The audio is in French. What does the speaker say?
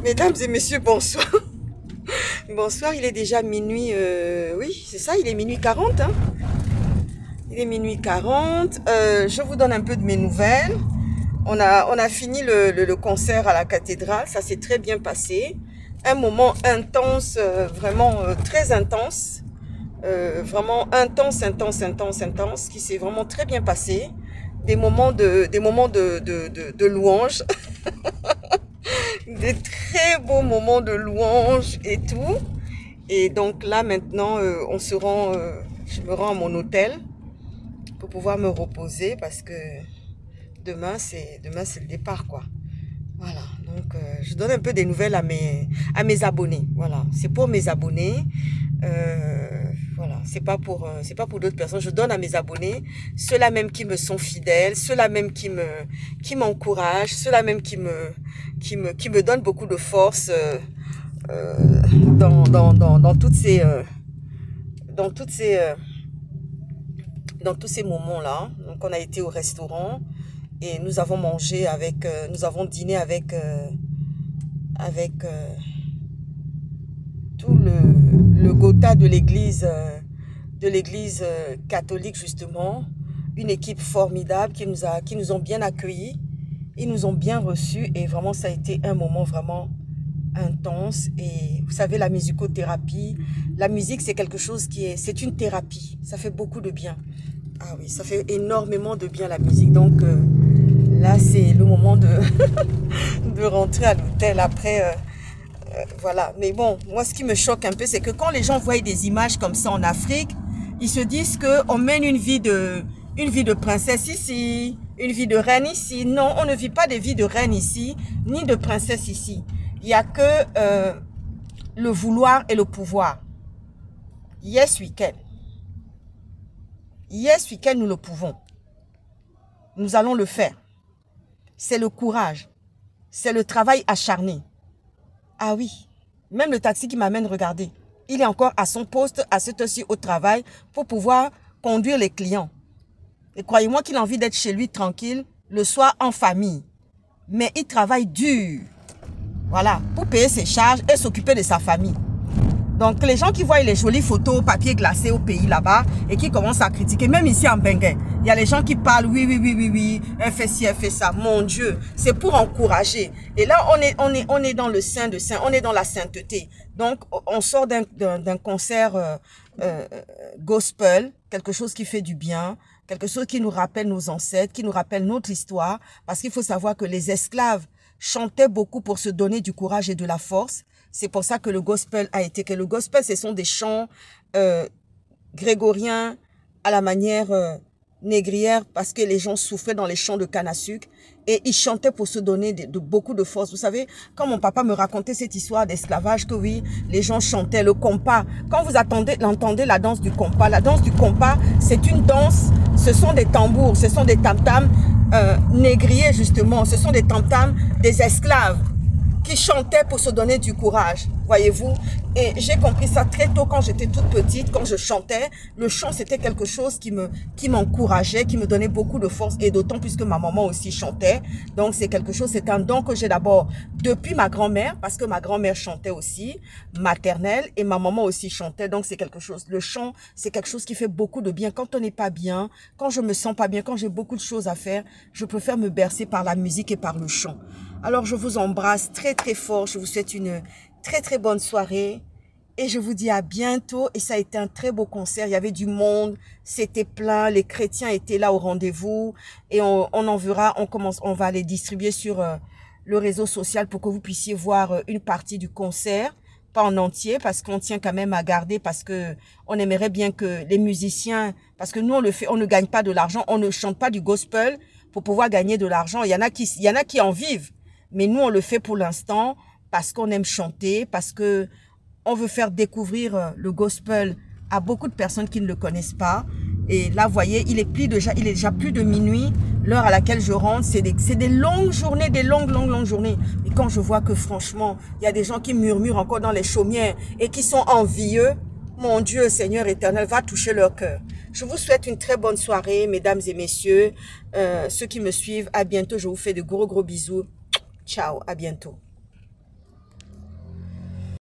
Mesdames et messieurs, bonsoir. Bonsoir, il est déjà minuit, oui, c'est ça, il est minuit 40. Hein. Il est minuit 40. Je vous donne un peu de mes nouvelles. On a fini le concert à la cathédrale, ça s'est très bien passé. Un moment intense, vraiment très intense. Vraiment intense, qui s'est vraiment très bien passé. Des moments de louange. Des très beaux moments de louange et tout. Et donc là maintenant je me rends à mon hôtel pour pouvoir me reposer parce que demain c'est le départ quoi. Voilà, donc je donne un peu des nouvelles à mes abonnés. Voilà, c'est pour mes abonnés. Voilà, c'est pas pour d'autres personnes. Je donne à mes abonnés, ceux-là même qui me sont fidèles, ceux-là même qui m'encouragent, ceux-là même qui me donnent beaucoup de force dans tous ces moments-là. Donc on a été au restaurant et nous avons mangé nous avons dîné avec tout le Gotha de l'église catholique justement, une équipe formidable qui nous ont bien accueillis, ils nous ont bien reçus et vraiment ça a été un moment vraiment intense. Et vous savez, la musicothérapie, la musique c'est quelque chose c'est une thérapie, ça fait beaucoup de bien. Ah oui, ça fait énormément de bien la musique. Donc là c'est le moment de de rentrer à l'hôtel après. Voilà, mais bon, moi ce qui me choque un peu, c'est que quand les gens voient des images comme ça en Afrique, ils se disent qu'on mène une vie de princesse ici, une vie de reine ici. Non, on ne vit pas des vies de reine ici, ni de princesse ici. Il n'y a que le vouloir et le pouvoir. Yes, we can. Yes, we can, nous le pouvons. Nous allons le faire. C'est le courage. C'est le travail acharné. Ah oui, même le taxi qui m'amène, regardez, il est encore à son poste, à cette heure-ci au travail, pour pouvoir conduire les clients. Et croyez-moi qu'il a envie d'être chez lui tranquille, le soir en famille. Mais il travaille dur, voilà, pour payer ses charges et s'occuper de sa famille. Donc les gens qui voient les jolies photos papier glacé au pays là-bas et qui commencent à critiquer, même ici en Benguet, il y a les gens qui parlent, oui, elle fait ci, elle fait ça. Mon Dieu, c'est pour encourager. Et là, on est dans le saint de saint, on est dans la sainteté. Donc, on sort d'un concert gospel, quelque chose qui fait du bien, quelque chose qui nous rappelle nos ancêtres, qui nous rappelle notre histoire. Parce qu'il faut savoir que les esclaves chantaient beaucoup pour se donner du courage et de la force. C'est pour ça que le gospel a été que le gospel, ce sont des chants grégoriens à la manière négrière, parce que les gens souffraient dans les champs de canne à sucre et ils chantaient pour se donner de beaucoup de force. Vous savez, quand mon papa me racontait cette histoire d'esclavage, que oui, les gens chantaient le compas. Quand vous entendez la danse du compas, c'est une danse, ce sont des tambours, ce sont des tam-tams négriers justement, ce sont des tam-tams des esclaves qui chantaient pour se donner du courage, voyez-vous. Et j'ai compris ça très tôt quand j'étais toute petite, quand je chantais. Le chant, c'était quelque chose qui m'encourageait, qui me donnait beaucoup de force, et d'autant plus que ma maman aussi chantait. Donc c'est quelque chose, c'est un don que j'ai d'abord depuis ma grand-mère, parce que ma grand-mère chantait aussi, maternelle, et ma maman aussi chantait. Donc c'est quelque chose, le chant, c'est quelque chose qui fait beaucoup de bien. Quand on n'est pas bien, quand je me sens pas bien, quand j'ai beaucoup de choses à faire, je préfère me bercer par la musique et par le chant. Alors je vous embrasse très très fort, je vous souhaite une très très bonne soirée et je vous dis à bientôt. Et ça a été un très beau concert, il y avait du monde, c'était plein, les chrétiens étaient là au rendez-vous et on va les distribuer sur le réseau social pour que vous puissiez voir une partie du concert, pas en entier parce qu'on tient quand même à garder, parce que on aimerait bien que les musiciens, parce que nous on le fait, on ne gagne pas de l'argent, on ne chante pas du gospel pour pouvoir gagner de l'argent. Il y en a qui en vivent. Mais nous, on le fait pour l'instant parce qu'on aime chanter, parce que on veut faire découvrir le gospel à beaucoup de personnes qui ne le connaissent pas. Et là, vous voyez, il est déjà plus de minuit, l'heure à laquelle je rentre. C'est des longues journées, des longues journées. Et quand je vois que franchement, il y a des gens qui murmurent encore dans les chaumières et qui sont envieux, mon Dieu, Seigneur éternel, va toucher leur cœur. Je vous souhaite une très bonne soirée, mesdames et messieurs. Ceux qui me suivent, à bientôt. Je vous fais de gros bisous. Ciao, à bientôt.